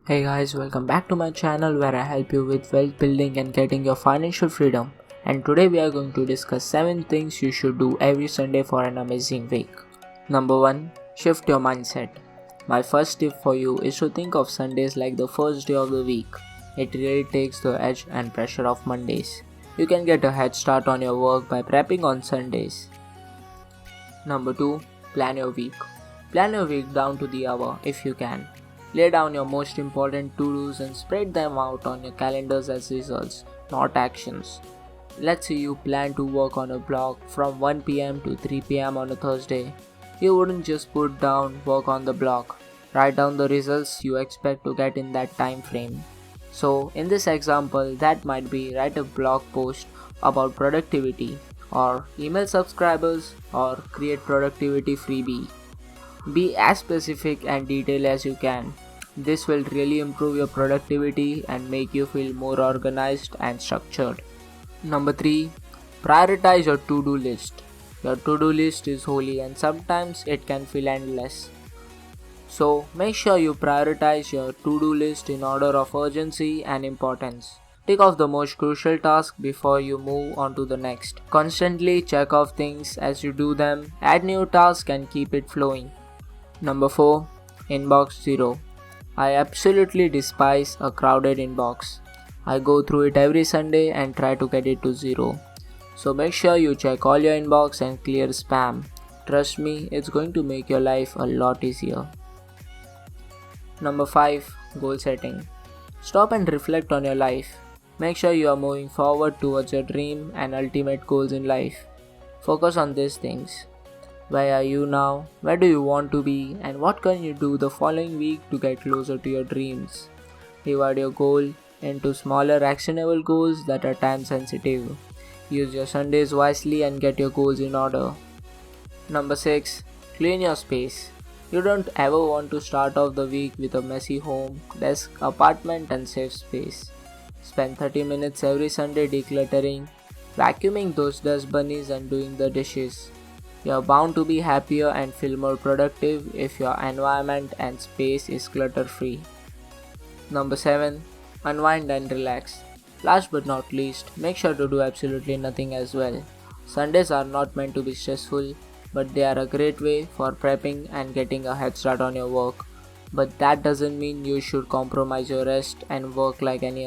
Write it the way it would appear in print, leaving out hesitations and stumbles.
Hey guys, welcome back to my channel where I help you with wealth building and getting your financial freedom. And today we are going to discuss 7 things you should do every Sunday for an amazing week. Number 1. Shift your mindset. My first tip for you is to think of Sundays like the first day of the week. It really takes the edge and pressure off Mondays. You can get a head start on your work by prepping on Sundays. Number 2. Plan your week. Plan your week down to the hour if you can. Lay down your most important to-dos and spread them out on your calendars as results, not actions. Let's say you plan to work on a blog from 1 pm to 3 pm on a Thursday. You wouldn't just put down work on the blog. Write down the results you expect to get in that time frame. So, in this example, that might be write a blog post about productivity, or email subscribers, or create productivity freebie. Be as specific and detailed as you can. This will really improve your productivity and make you feel more organized and structured. Number 3. Prioritize your to-do list. Your to-do list is holy and sometimes it can feel endless. So make sure you prioritize your to-do list in order of urgency and importance. Tick off the most crucial task before you move on to the next. Constantly check off things as you do them, add new tasks and keep it flowing. Number 4. Inbox zero. I absolutely despise a crowded inbox. I go through it every Sunday and try to get it to zero. So make sure you check all your inbox and clear spam. Trust me, it's going to make your life a lot easier. Number 5. Goal setting. Stop and reflect on your life. Make sure you are moving forward towards your dream and ultimate goals in life. Focus on these things. Where are you now? Where do you want to be? And what can you do the following week to get closer to your dreams? Divide your goal into smaller actionable goals that are time sensitive. Use your Sundays wisely and get your goals in order. Number 6. Clean your space. You don't ever want to start off the week with a messy home, desk, apartment and safe space. Spend 30 minutes every Sunday decluttering, vacuuming those dust bunnies and doing the dishes. You are bound to be happier and feel more productive if your environment and space is clutter-free. Number 7. Unwind and relax. Last but not least, make sure to do absolutely nothing as well. Sundays are not meant to be stressful, but they are a great way for prepping and getting a head start on your work. But that doesn't mean you should compromise your rest and work like any other.